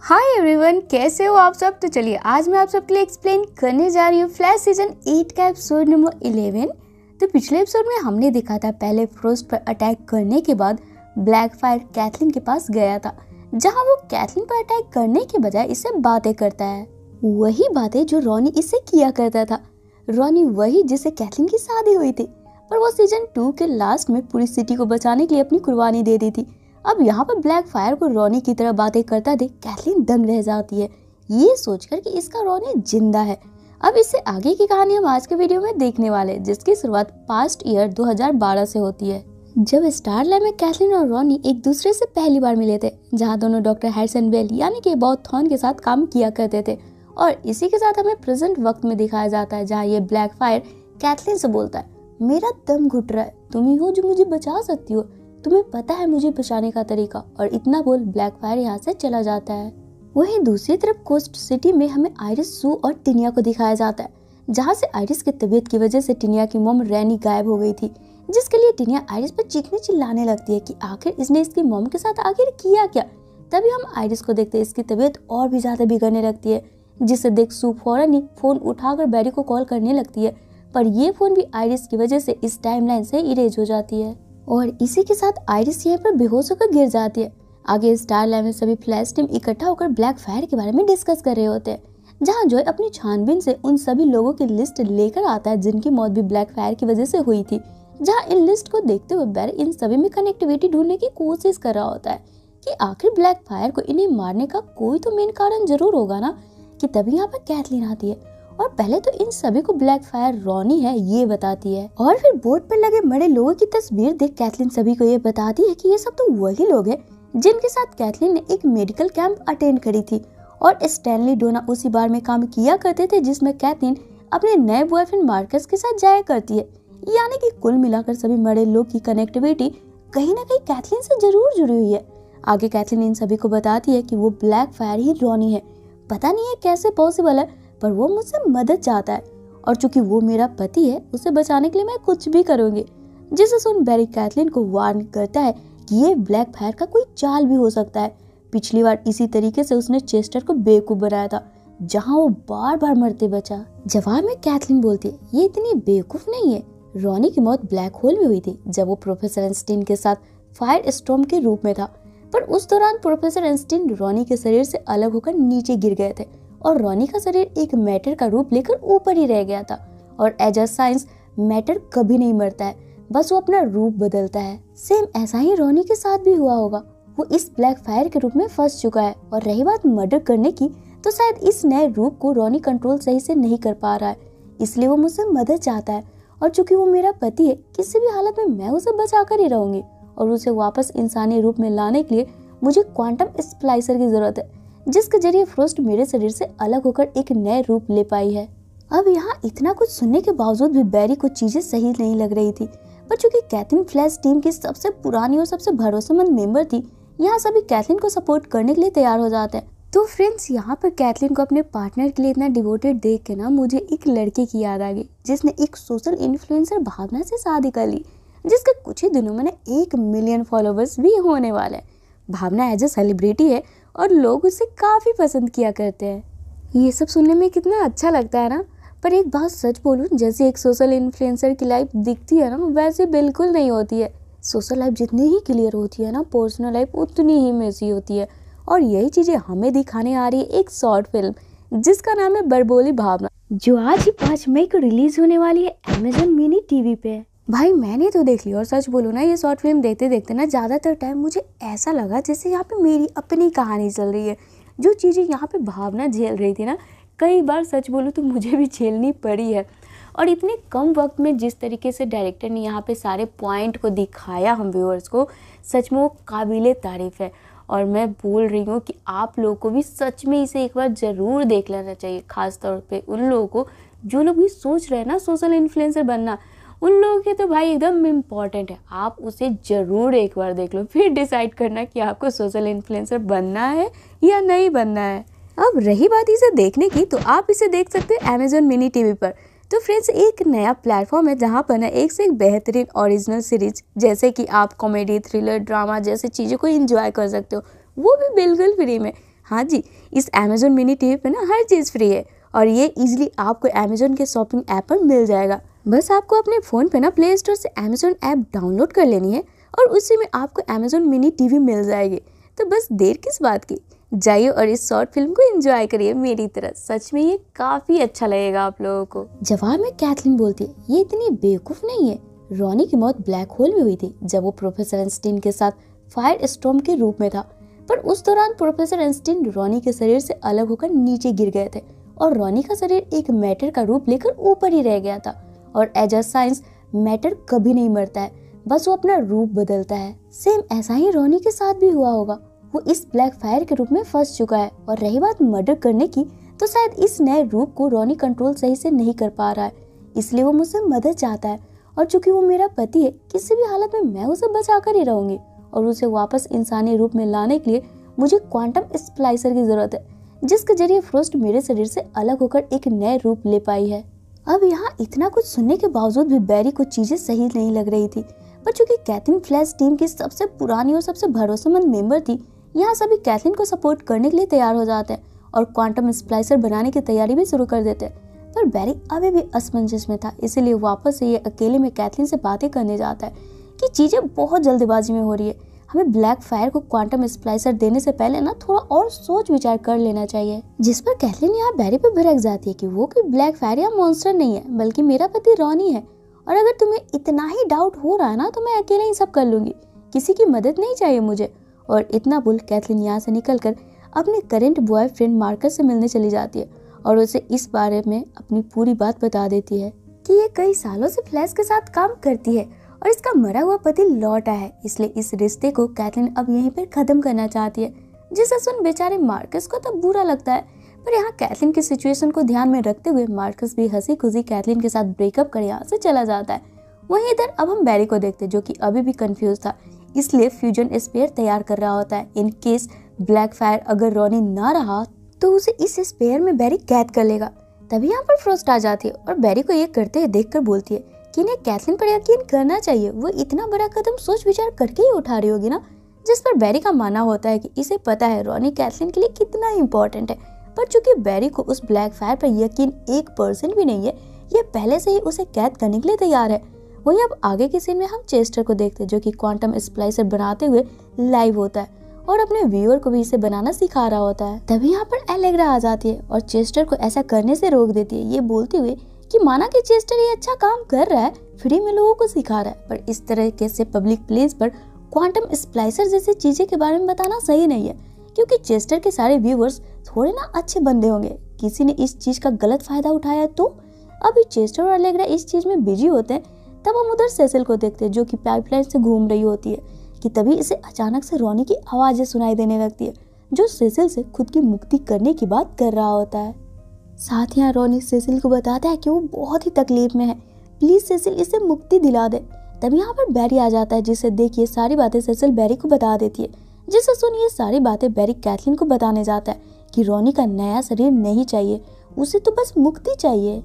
Hi everyone, कैसे हो आप सब। तो चलिए आज मैं आप सबके लिए एक्सप्लेन करने जा रही हूँ फ्लैश सीजन 8 का एपिसोड नंबर 11। तो पिछले एपिसोड में हमने देखा था पहले फ्रोस्ट पर अटैक करने के बाद ब्लैकफायर कैथलीन के पास गया था, जहाँ वो कैथलीन पर अटैक करने के बजाय इससे बातें करता है। वही बातें जो रॉनी इससे किया करता था। रॉनी वही जिससे कैथलीन की शादी हुई थी, पर वो सीजन 2 के लास्ट में पूरी सिटी को बचाने के लिए अपनी कुर्बानी दे दी थी। अब यहाँ पर ब्लैकफायर को रॉनी की तरह बातें करता देख कैथलीन दंग रह जाती है, ये सोचकर कि इसका रॉनी जिंदा है। अब इससे आगे की कहानी हम आज के वीडियो में देखने वाले, जिसकी शुरुआत पास्ट ईयर 2012 से होती है, जब स्टार लैब में कैथलीन और रॉनी एक दूसरे से पहली बार मिले थे, जहाँ दोनों डॉक्टर हैरिसन बेल यानी कि बॉब थॉर्न के साथ काम किया करते थे। और इसी के साथ हमें प्रेजेंट वक्त में दिखाया जाता है, जहाँ ये ब्लैकफायर कैथलीन से बोलता है, मेरा दम घुट रहा है, तुम ही हो जो मुझे बचा सकती हो, तुम्हें पता है मुझे बचाने का तरीका। और इतना बोल ब्लैकफायर यहाँ से चला जाता है। वहीं दूसरी तरफ कोस्ट सिटी में हमें आइरिस, सू और टिनिया को दिखाया जाता है, जहाँ से आइरिस की तबीयत की वजह से टिनिया की मॉम रैनी गायब हो गई थी, जिसके लिए टिनिया आइरिस पर चीखने चिल्लाने लगती है कि आखिर इसने इसकी मॉम के साथ आखिर किया क्या। तभी हम आइरिस को देखते हैं, इसकी तबीयत और भी ज्यादा बिगड़ने लगती है, जिसे देख सू फौरन ही फोन उठाकर बैरी को कॉल करने लगती है, पर ये फोन भी आइरिस की वजह से इस टाइमलाइन से इरेज हो जाती है। और इसी के साथ आइरिस यहाँ पर बेहोश होकर गिर जाती है। आगे स्टार लैब में सभी फ्लैश टीम इकट्ठा होकर ब्लैकफायर के बारे में डिस्कस कर रहे होते हैं, जहाँ जॉय अपनी छानबीन से उन सभी लोगों की लिस्ट लेकर आता है जिनकी मौत भी ब्लैकफायर की वजह से हुई थी। जहाँ इन लिस्ट को देखते हुए बैरी इन सभी में कनेक्टिविटी ढूंढने की कोशिश कर रहा होता है कि आखिर ब्लैकफायर को इन्हें मारने का कोई तो मेन कारण जरूर होगा ना। कि तभी यहाँ पर कैथलीन आती है और पहले तो इन सभी को ब्लैकफायर रॉनी है ये बताती है, और फिर बोर्ड पर लगे मरे लोगों की तस्वीर देख कैथलीन सभी को ये बताती है कि ये सब तो वही लोग हैं जिनके साथ कैथलीन ने एक मेडिकल कैंप अटेंड करी थी। और स्टैनली डोना उसी बार में काम किया करते थे जिसमें कैथलीन अपने नए बॉयफ्रेंड मार्कस के साथ जाया करती है। यानी कि कुल मिलाकर सभी मरे लोग की कनेक्टिविटी कहीं ना कहीं कैथलीन से जरूर जुड़ी हुई है। आगे कैथलीन इन सभी को बताती है कि वो ब्लैकफायर ही रॉनी है। पता नहीं है कैसे पॉसिबल है, पर वो मुझसे मदद चाहता है, और चूंकि वो मेरा पति है उसे बचाने के लिए मैं कुछ भी करूंगी। जिसे सुन बैरी कैथलीन को वार्न करता है कि ये ब्लैकफायर का कोई चाल भी हो सकता है। पिछली बार इसी तरीके से उसने चेस्टर को बेवकूफ बनाया था, जहां वो बार बार मरते बचा। जवाब में कैथलीन बोलती है, ये इतनी बेवकूफ नहीं है, रॉनी की मौत ब्लैक होल में हुई थी जब वो प्रोफेसर एंस्टीन के साथ फायर स्टॉर्म के रूप में था, पर उस दौरान प्रोफेसर एंस्टीन रॉनी के शरीर से अलग होकर नीचे गिर गए थे और रॉनी का शरीर एक मैटर का रूप लेकर ऊपर ही रह गया था। और एज अ साइंस मैटर कभी नहीं मरता है, बस वो अपना रूप बदलता है। सेम ऐसा ही रॉनी के साथ भी हुआ होगा, वो इस ब्लैकफायर के रूप में फंस चुका है। और रही बात मर्डर करने की, तो शायद इस नए रूप को रॉनी कंट्रोल सही से नहीं कर पा रहा है, इसलिए वो मुझसे मदद चाहता है। और चूंकि वो मेरा पति है, किसी भी हालत में मैं उसे बचा कर ही रहूंगी, और उसे वापस इंसानी रूप में लाने के लिए मुझे क्वांटम स्प्लाइसर की जरूरत है, जिसके जरिए फ्रोस्ट मेरे शरीर से अलग होकर एक नए रूप ले पाई है। अब यहाँ इतना कुछ सुनने के बावजूद भी बैरी को चीजें सही नहीं लग रही थी, पर चूंकि कैथलीन फ्लैश टीम की सबसे पुरानी और सबसे भरोसेमंद मेंबर थी, यहाँ सभी कैथलीन को सपोर्ट करने के लिए तैयार हो जाते हैं। तो फ्रेंड्स, यहाँ पर कैथलीन को अपने पार्टनर के लिए इतना डिवोटेड देख के ना मुझे एक लड़के की याद आ गई, जिसने एक सोशल इन्फ्लुएंसर भावना से शादी कर ली, जिसके कुछ ही दिनों में 1 मिलियन फॉलोवर्स भी होने वाले हैं। भावना एज ए सेलिब्रिटी है और लोग उसे काफी पसंद किया करते हैं। ये सब सुनने में कितना अच्छा लगता है ना। पर एक बात सच बोलूं, जैसे एक सोशल इन्फ्लुएंसर की लाइफ दिखती है ना, वैसे बिल्कुल नहीं होती है। सोशल लाइफ जितनी ही क्लियर होती है ना, पर्सनल लाइफ उतनी ही मेसी होती है। और यही चीजें हमें दिखाने आ रही है एक शॉर्ट फिल्म जिसका नाम है बरबोली भावना, जो आज ही 5 मई को रिलीज होने वाली है अमेजन मिनी टीवी पे। भाई मैंने तो देख ली, और सच बोलूं ना, ये शॉर्ट फिल्म देखते देखते ना ज्यादातर टाइम मुझे ऐसा लगा जैसे यहाँ पे मेरी अपनी कहानी चल रही है। जो चीजें यहाँ पे भावना झेल रही थी ना, कई बार सच बोलूं तो मुझे भी झेलनी पड़ी है। और इतने कम वक्त में जिस तरीके से डायरेक्टर ने यहाँ पे सारे पॉइंट को दिखाया हम व्यूअर्स को, सच में वो काबिले तारीफ है। और मैं बोल रही हूँ कि आप लोगों को भी सच में इसे एक बार जरूर देख लेना चाहिए, खास तौर पे उन लोगों को जो लोग भी सोच रहे हैं ना सोशल इन्फ्लुएंसर बनना, उन लोगों के तो भाई एकदम इम्पॉर्टेंट है। आप उसे जरूर एक बार देख लो, फिर डिसाइड करना कि आपको सोशल इन्फ्लुएंसर बनना है या नहीं बनना है। अब रही बात इसे देखने की, तो आप इसे देख सकते हैं अमेजन मिनी टीवी पर। तो फ्रेंड्स, एक नया प्लेटफॉर्म है जहाँ पर ना एक से एक बेहतरीन ओरिजिनल सीरीज, जैसे कि आप कॉमेडी, थ्रिलर, ड्रामा जैसे चीज़ों को एंजॉय कर सकते हो, वो भी बिल्कुल फ्री में। हाँ जी, इस अमेजोन मिनी टीवी पे ना हर चीज़ फ्री है और ये इजीली आपको अमेजोन के शॉपिंग ऐप पर मिल जाएगा। बस आपको अपने फ़ोन पे ना प्ले स्टोर से अमेजोन ऐप डाउनलोड कर लेनी है और उसी में आपको अमेजोन मिनी टीवी मिल जाएगी। तो बस देर किस बात की, जाइए और इस शॉर्ट फिल्म को एंजॉय करिए मेरी तरह। सच में ये काफ़ी अच्छा लगेगा आप लोगों को। जवाब में कैथलीन बोलती है, ये इतनी बेवकूफ़ नहीं है। रॉनी की मौत ब्लैक होल में हुई थी जब वो प्रोफेसर आइंस्टीन के साथ फायर स्टॉर्म के रूप में था, पर उस दौरान प्रोफेसर आइंस्टीन रॉनी के शरीर से अलग होकर नीचे गिर गए थे और रॉनी का शरीर एक मैटर का रूप लेकर ऊपर ही रह गया था। और एज अ साइंस मैटर कभी नहीं मरता है, बस वो अपना रूप बदलता है। सेम ऐसा ही रॉनी के साथ भी हुआ होगा। वो इस ब्लैक फायर के रूप में फंस चुका है और रही बात मर्डर करने की, तो शायद इस नए रूप को रॉनी कंट्रोल सही से नहीं कर पा रहा है, इसलिए वो मुझसे मदद चाहता है। और चूंकि वो मेरा पति है, किसी भी हालत में मैं उसे बचा कर ही रहूंगी और उसे वापस इंसानी रूप में लाने के लिए मुझे क्वांटम स्प्लाइसर की जरूरत है, जिसके जरिए फ्रोस्ट मेरे शरीर से अलग होकर एक नए रूप ले पाई है। अब यहाँ इतना कुछ सुनने के बावजूद भी बैरी को चीजें सही नहीं लग रही थी, पर चूंकि कैथलीन फ्लैश टीम की सबसे पुरानी और सबसे भरोसेमंद मेंबर थी, यहाँ सभी कैथलीन को सपोर्ट करने के लिए तैयार हो जाते हैं और क्वांटम स्प्लाइसर बनाने की तैयारी भी शुरू कर देते हैं। पर बैरी अभी भी असमंजस में था, इसीलिए वापस से ये अकेले में कैथलीन से बातें करने जाता है कि चीजें बहुत जल्दबाजी में हो रही है, हमें ब्लैक फायर को क्वांटम स्प्लाइसर देने से पहले ना थोड़ा और सोच विचार कर लेना चाहिए। जिस पर कैथलीन यहाँ बैरी पे भड़क जाती है कि वो कोई ब्लैक फायर या मॉन्स्टर नहीं है, बल्कि मेरा पति रॉनी है, और अगर तुम्हें इतना ही डाउट हो रहा है ना, तो मैं अकेले ही सब कर लूंगी, किसी की मदद नहीं चाहिए मुझे। और इतना बोल कैथलीन यहाँ से निकलकर अपने करंट बॉयफ्रेंड मार्कस से मिलने चली जाती है और उसे इस बारे में अपनी पूरी बात बता देती है कि ये कई सालों से फ्लैश के साथ काम करती है और इसका मरा हुआ पति लौटा है, इसलिए इस रिश्ते को कैथलीन अब यहीं पर खत्म करना चाहती है। जिसे सुन बेचारे मार्कस को तो बुरा लगता है, पर यहाँ कैथलीन की सिचुएशन को ध्यान में रखते हुए मार्कस भी हंसी खुशी कैथलीन के साथ ब्रेकअप कर यहाँ से चला जाता है। वहीं इधर अब हम बैरी को देखते जो कि अभी भी कंफ्यूज था, इसलिए फ्यूजन स्पेयर तैयार कर रहा होता है। इन केस ब्लैक फायर अगर रॉनी ना रहा तो उसे इस स्पेयर में बैरी कैद कर लेगा। तभी यहाँ पर फ्रोस्ट आ जाती है और बैरी को ये करते हुए देखकर बोलती है कि इन्हें कैथलीन पर यकीन करना चाहिए, वो इतना बड़ा कदम सोच विचार करके ही उठा रही होगी ना। जिस पर बैरी का मानना होता है कि इसे पता है रॉनी कैथलीन के लिए कितना इम्पोर्टेंट है, पर चूंकि बैरी को उस ब्लैक फायर पर यकीन 1% भी नहीं है, ये पहले से ही उसे कैद करने के लिए तैयार है। वहीं अब आगे के सीन में हम चेस्टर को देखते हैं जो कि क्वांटम स्प्लाइसर बनाते हुए लाइव होता है और अपने व्यूअर को भी इसे बनाना सिखा रहा होता है। तभी यहाँ पर एलेग्रा आ जाती है और चेस्टर को ऐसा करने से रोक देती है, ये बोलते हुए कि माना कि चेस्टर ये अच्छा काम कर रहा है, फ्री में लोगों को सिखा रहा है, पर इस तरह के पब्लिक प्लेस पर क्वांटम स्प्लाइसर जैसी चीजें के बारे में बताना सही नहीं है, क्योंकि चेस्टर के सारे व्यूअर्स थोड़े ना अच्छे बंदे होंगे। किसी ने इस चीज का गलत फायदा उठाया तो अभी चेस्टर और एलेग्रा इस चीज में बिजी होते हैं। तब हम उधर सेसिल को देखते हैं जो कि पाइपलाइन से घूम रही होती है कि तभी इसे अचानक से रॉनी की आवाजें सुनाई देने लगती है जो सेसिल से खुद की मुक्ति करने की बात कर रहा होता है। साथ ही रॉनी सेसिल को बताता है कि वो बहुत ही तकलीफ में है, प्लीज सेसिल इसे मुक्ति दिला दे। तभी यहाँ पर बैरी आ जाता है जिसे देख ये सारी बातें सेसिल बैरी को बता देती है, जिसे सुन ये सारी बातें बैरी कैथलीन को बताने जाता है कि रॉनी का नया शरीर नहीं चाहिए, उसे तो बस मुक्ति चाहिए।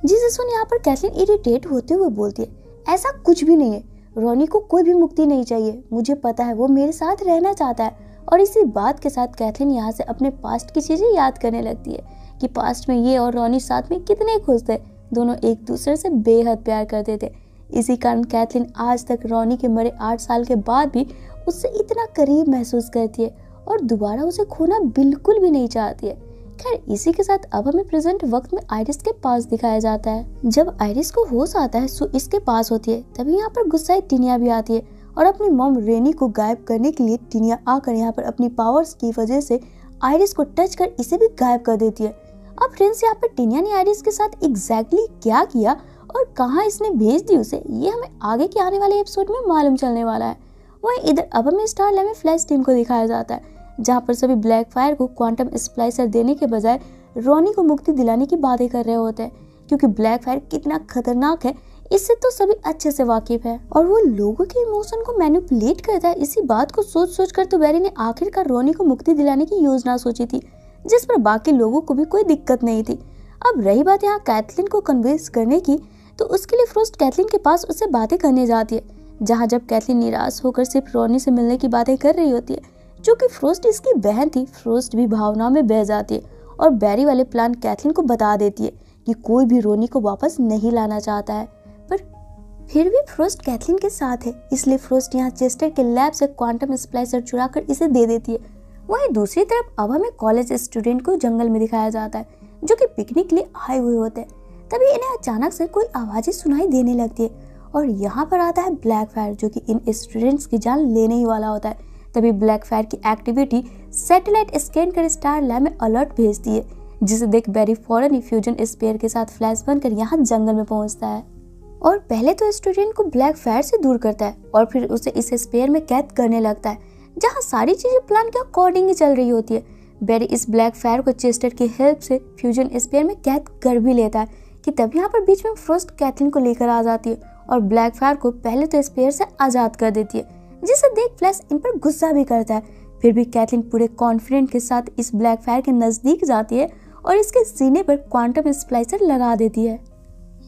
जिसे सुन यहाँ पर कैथलीन इरिटेट होते हुए बोलती है, ऐसा कुछ भी नहीं है, रॉनी को कोई भी मुक्ति नहीं चाहिए, मुझे पता है वो मेरे साथ रहना चाहता है। और इसी बात के साथ कैथलीन यहाँ से अपने पास्ट की चीजें याद करने लगती है कि पास्ट में ये और रॉनी साथ में कितने खुश थे, दोनों एक दूसरे से बेहद प्यार करते थे। इसी कारण कैथलीन आज तक रॉनी के मरे 8 साल के बाद भी उससे इतना करीब महसूस करती है और दोबारा उसे खोना बिल्कुल भी नहीं चाहती है। खैर इसी के साथ अब हमें प्रेजेंट वक्त में आइरिस के पास दिखाया जाता है। जब आइरिस को होश आता है सो इसके पास होती है, तभी यहाँ पर गुस्साई टिनिया भी आती है और अपनी मॉम रेनी को गायब करने के लिए टिनिया आकर यहाँ पर अपनी पावर्स की वजह से आइरिस को टच कर इसे भी गायब कर देती है। अब फ्रेंड्स यहाँ पर टिनिया ने आइरिस के साथ एग्जैक्टली क्या किया और कहाँ इसने भेज दी उसे, ये हमें आगे के आने वाले एपिसोड में मालूम चलने वाला है। वहीं इधर अब हमें स्टारलैंड में फ्लैश टीम को दिखाया जाता है जहाँ पर सभी ब्लैक फायर को क्वांटम स्प्लाइसर देने के बजाय रॉनी को मुक्ति दिलाने की बातें कर रहे होते हैं, क्योंकि ब्लैक फायर कितना खतरनाक है इससे तो सभी अच्छे से वाकिफ है और वो लोगों के इमोशन को मैनिपुलेट करता है। इसी बात को सोच सोच कर तो बैरी ने आखिरकार रॉनी को मुक्ति दिलाने की योजना सोची थी, जिस पर बाकी लोगों को भी कोई दिक्कत नहीं थी। अब रही बात यहाँ कैथलीन को कन्विंस करने की, तो उसके लिए फ्रोस्ट कैथलीन के पास उससे बातें करने जाती है, जहाँ जब कैथलीन निराश होकर सिर्फ रॉनी से मिलने की बातें कर रही होती है, जो कि फ्रोस्ट इसकी बहन थी। फ्रोस्ट भी भावनाओं में बह जाती है और बैरी वाले प्लान कैथलीन को बता देती है कि कोई भी रोनी को वापस नहीं लाना चाहता है, पर फिर भी फ्रोस्ट कैथलीन के साथ है। इसलिए फ्रोस्ट यहाँ चेस्टर के लैब से क्वांटम स्प्लाइसर चुरा कर इसे दे देती है। वहीं दूसरी तरफ अब हमें कॉलेज स्टूडेंट को जंगल में दिखाया जाता है जो कि पिकनिक के लिए आए हुए होते हैं। तभी इन्हें अचानक से कोई आवाजें सुनाई देने लगती है और यहाँ पर आता है ब्लैक फायर जो कि इन स्टूडेंट्स की जान लेने ही वाला होता है। तभी ब्लैक फायर की एक्टिविटी सैटेलाइट स्कैन कर स्टार लैब में अलर्ट भेजती है, जिसे देख बैरी फौरन फ्यूजन स्पेयर के साथ फ्लैश बनकर यहाँ जंगल में पहुंचता है और पहले तो स्टूडेंट को ब्लैक फायर से दूर करता है और फिर उसे इस स्पेयर में कैद करने लगता है, जहाँ सारी चीजें प्लान के अकॉर्डिंग ही चल रही होती है। बैरी इस ब्लैक फायर को चेस्टर की हेल्प से फ्यूजन स्पेयर में कैद कर भी लेता है कि तब यहाँ पर बीच में फ्रोस्ट कैथलीन को लेकर आ जाती है और ब्लैक फायर को पहले तो स्पेयर से आजाद कर देती है, जिसे देख फ्लैश इन पर गुस्सा भी करता है। फिर भी कैथलीन पूरे कॉन्फिडेंट के साथ इस ब्लैक फायर के नजदीक जाती है और इसके सीने पर क्वांटम स्प्लाइसर लगा देती है,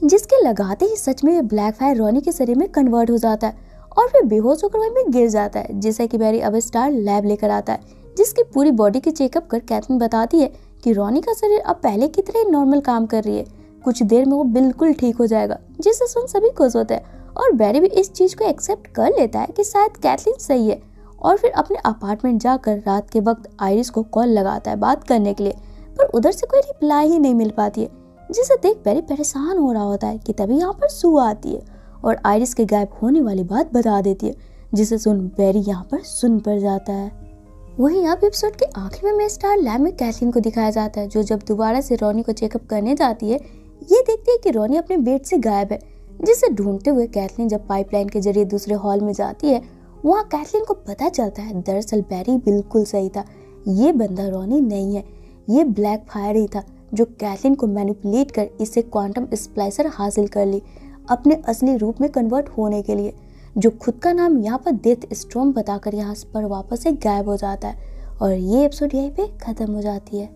जिसके लगाते ही सच में ब्लैक फायर रॉनी के शरीर में कन्वर्ट हो जाता है और फिर बेहोश होकर वहीं में गिर जाता है, जिसे कि बैरी अब स्टार लैब लेकर आता है, जिसकी पूरी बॉडी की चेकअप कर कैथलीन बताती है कि रॉनी का शरीर अब पहले की तरह नॉर्मल काम कर रही है, कुछ देर में वो बिल्कुल ठीक हो जाएगा, जिसे सुन सभी खुश होते हैं और बैरी भी इस चीज को एक्सेप्ट कर लेता है कि शायद कैथलीन सही है और फिर अपने अपार्टमेंट जाकर रात के वक्त आयरिस को कॉल लगाता है बात करने के लिए, पर उधर से कोई रिप्लाई ही नहीं मिल पाती है, जिसे देख बैरी परेशान हो रहा होता है कि तभी यहाँ पर सू आती है और आयरिस के गायब होने वाली बात बता देती है, जिसे सुन बैरी यहाँ पर सुन पड़ जाता है। वहीं अब एपिसोड के आखिर में स्टार लैब में कैथलीन को दिखाया जाता है, जो जब दोबारा से रॉनी को चेकअप करने जाती है, ये देखती है कि रॉनी अपने बेड से गायब है, जिसे ढूंढते हुए कैथलीन जब पाइपलाइन के जरिए दूसरे हॉल में जाती है, वहाँ कैथलीन को पता चलता है दरअसल बैरी बिल्कुल सही था, ये बंदा रॉनी नहीं है, ये ब्लैक फायर ही था जो कैथलीन को मैनिपुलेट कर इससे क्वांटम स्प्लाइसर हासिल कर ली अपने असली रूप में कन्वर्ट होने के लिए, जो खुद का नाम यहाँ पर डेथ स्टॉर्म बताकर यहाँ पर वापस से गायब हो जाता है और ये एपिसोड यहीं पे खत्म हो जाती है।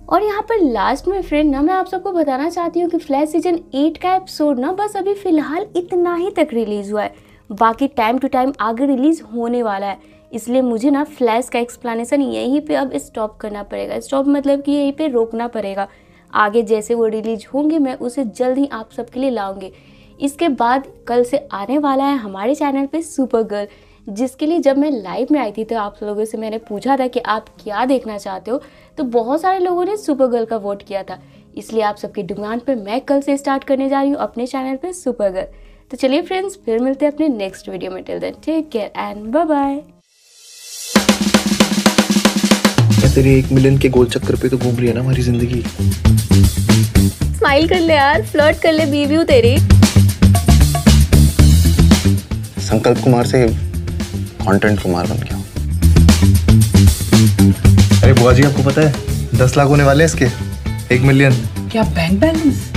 और यहाँ पर लास्ट में फ्रेंड ना मैं आप सबको बताना चाहती हूँ कि फ्लैश सीजन 8 का एपिसोड ना बस अभी फिलहाल इतना ही तक रिलीज हुआ है, बाकी टाइम टू टाइम आगे रिलीज होने वाला है, इसलिए मुझे ना फ्लैश का एक्सप्लेनेशन यहीं पे अब स्टॉप करना पड़ेगा। स्टॉप मतलब कि यहीं पे रोकना पड़ेगा, आगे जैसे वो रिलीज होंगे मैं उसे जल्द ही आप सबके लिए लाऊंगी। इसके बाद कल से आने वाला है हमारे चैनल पे सुपर गर्ल, जिसके लिए जब मैं लाइव में आई थी तो आप लोगों से मैंने पूछा था कि आप क्या देखना चाहते हो, तो बहुत सारे लोगों ने सुपर गर्ल का वोट किया था, इसलिए आप सबकी डिमांड पे मैं कल से स्टार्ट करने जा रही हूँ अपने चैनल पे सुपर गर्ल। तो चलिए फ्रेंड्स फिर मिलते हैं अपने नेक्स्ट वीडियो में, till then take care and bye bye. तेरे 1 मिलियन के गोल चक्कर पे तो घूम रही है ना हमारी जिंदगी। स्माइल कर ले यार, फ्लर्ट कर ले, बीवी हूँ तेरी। संकल्प कुमार से कंटेंट कुमार बन गया। अरे बुआ जी आपको पता है 10 लाख होने वाले हैं इसके, 1 मिलियन। क्या बैंक बैलेंस?